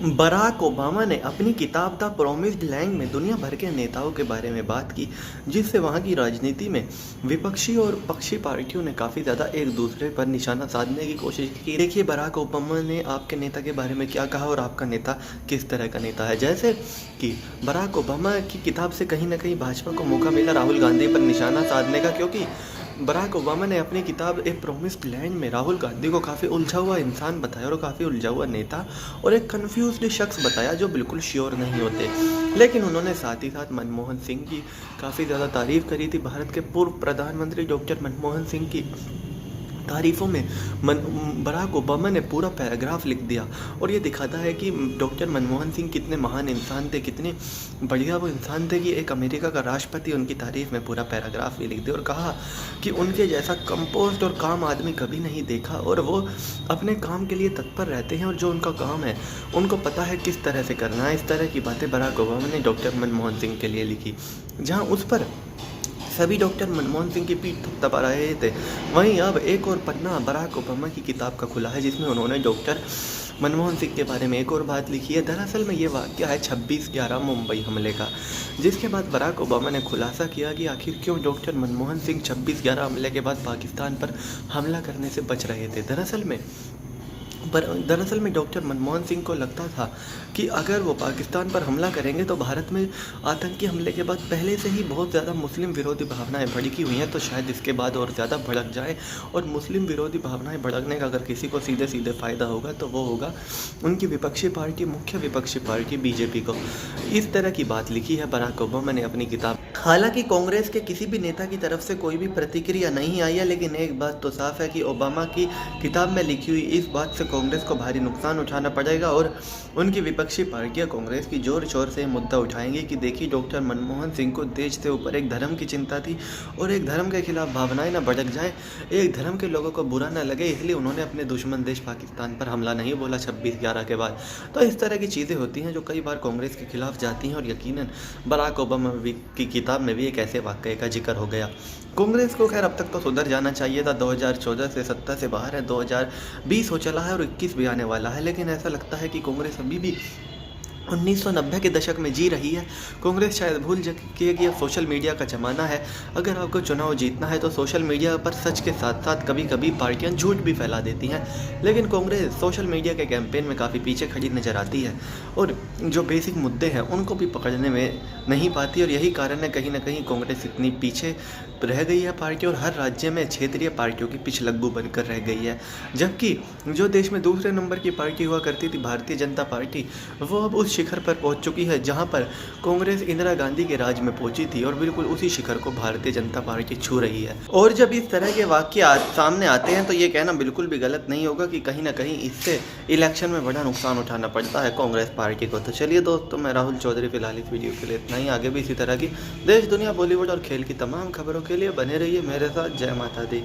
Barack Obama ने अपनी किताब द प्रॉमिस्ड लैंड में दुनिया भर के नेताओं के बारे में बात की, जिससे वहाँ की राजनीति में विपक्षी और पक्षी पार्टियों ने काफ़ी ज़्यादा एक दूसरे पर निशाना साधने की कोशिश की। देखिए बराक ओबामा ने आपके नेता के बारे में क्या कहा और आपका नेता किस तरह का नेता है। जैसे कि बराक ओबामा की किताब से कहीं ना कहीं भाजपा को मौका मिला राहुल गांधी पर निशाना साधने का, क्योंकि बराक ओबामा ने अपनी किताब ए प्रॉमिस्ड लैंड में राहुल गांधी को काफ़ी उलझा हुआ इंसान बताया और काफ़ी उलझा हुआ नेता और एक कन्फ्यूज्ड शख्स बताया जो बिल्कुल श्योर नहीं होते। लेकिन उन्होंने साथ ही साथ मनमोहन सिंह की काफ़ी ज़्यादा तारीफ करी थी। भारत के पूर्व प्रधानमंत्री डॉक्टर मनमोहन सिंह की तारीफ़ों में बराक ओबामा ने पूरा पैराग्राफ लिख दिया और ये दिखाता है कि डॉक्टर मनमोहन सिंह कितने महान इंसान थे, कितने बढ़िया वो इंसान थे कि एक अमेरिका का राष्ट्रपति उनकी तारीफ़ में पूरा पैराग्राफ भी लिख दिया और कहा कि उनके जैसा कंपोस्ट और काम आदमी कभी नहीं देखा और वो अपने काम के लिए तत्पर रहते हैं और जो उनका काम है उनको पता है किस तरह से करना है। इस तरह की बातें बराक ओबामा ने डॉक्टर मनमोहन सिंह के लिए लिखी, जहाँ उस पर सभी डॉक्टर मनमोहन सिंह की पीठ थपथपा रहे थे। वहीं अब एक और पन्ना बराक ओबामा की किताब का खुला है, जिसमें उन्होंने डॉक्टर मनमोहन सिंह के बारे में एक और बात लिखी है। दरअसल में ये वाक़या है 26/11 मुंबई हमले का, जिसके बाद बराक ओबामा ने खुलासा किया कि आखिर क्यों डॉक्टर मनमोहन सिंह 26/11 हमले के बाद पाकिस्तान पर हमला करने से बच रहे थे। दरअसल में डॉक्टर मनमोहन सिंह को लगता था कि अगर वो पाकिस्तान पर हमला करेंगे तो भारत में आतंकी हमले के बाद पहले से ही बहुत ज़्यादा मुस्लिम विरोधी भावनाएं भड़की हुई हैं, तो शायद इसके बाद और ज़्यादा भड़क जाए। और मुस्लिम विरोधी भावनाएं भड़कने का अगर किसी को सीधे सीधे फ़ायदा होगा तो वो होगा उनकी विपक्षी पार्टी, मुख्य विपक्षी पार्टी बीजेपी को। इस तरह की बात लिखी है बराक ओबामा ने अपनी किताब। हालांकि कांग्रेस के किसी भी नेता की तरफ से कोई भी प्रतिक्रिया नहीं आई है, लेकिन एक बात तो साफ है कि ओबामा की किताब में लिखी हुई इस बात से कांग्रेस को भारी नुकसान उठाना पड़ेगा और उनकी विपक्षी पार्टियां कांग्रेस की जोर शोर से मुद्दा उठाएंगी कि देखिए डॉक्टर मनमोहन सिंह को देश से ऊपर एक धर्म की चिंता थी और एक धर्म के खिलाफ भावनाएं ना भड़क जाए, एक धर्म के लोगों को बुरा ना लगे, इसलिए उन्होंने अपने दुश्मन देश पाकिस्तान पर हमला नहीं बोला 26/11 के बाद। तो इस तरह की चीज़ें होती हैं जो कई बार कांग्रेस के खिलाफ जाती हैं और यकीनन बराक ओबामा की किताब में भी एक ऐसे वाक़ये का जिक्र हो गया। कांग्रेस को खैर अब तक तो सुधर जाना चाहिए था, 2014 से सत्ता से बाहर है, 2020 हो चला है और 21 भी आने वाला है, लेकिन ऐसा लगता है कि कांग्रेस अभी भी 1990 के दशक में जी रही है। कांग्रेस शायद भूल चुकी है कि अब सोशल मीडिया का ज़माना है। अगर आपको चुनाव जीतना है तो सोशल मीडिया पर सच के साथ साथ कभी कभी पार्टियां झूठ भी फैला देती हैं, लेकिन कांग्रेस सोशल मीडिया के कैंपेन में काफ़ी पीछे खड़ी नज़र आती है और जो बेसिक मुद्दे हैं उनको भी पकड़ने में नहीं पाती और यही कारण है कहीं ना कहीं कांग्रेस इतनी पीछे रह गई है पार्टी और हर राज्य में क्षेत्रीय पार्टियों की पिछलग्गू बनकर रह गई है। जबकि जो देश में दूसरे नंबर की पार्टी हुआ करती थी भारतीय जनता पार्टी, वो अब उस शिखर पर पहुंच चुकी है जहां पर कांग्रेस इंदिरा गांधी के राज में पहुंची थी और बिल्कुल उसी शिखर को भारतीय जनता पार्टी छू रही है। और जब इस तरह के वाक्य सामने आते हैं तो ये कहना बिल्कुल भी गलत नहीं होगा कि कहीं ना कहीं इससे इलेक्शन में बड़ा नुकसान उठाना पड़ता है कांग्रेस पार्टी को। तो चलिए दोस्तों, मैं राहुल चौधरी फिलहाल इस वीडियो के लिए इतना ही। आगे भी इसी तरह की देश दुनिया बॉलीवुड और खेल की तमाम खबरों के लिए बने रहिए मेरे साथ। जय माता दी।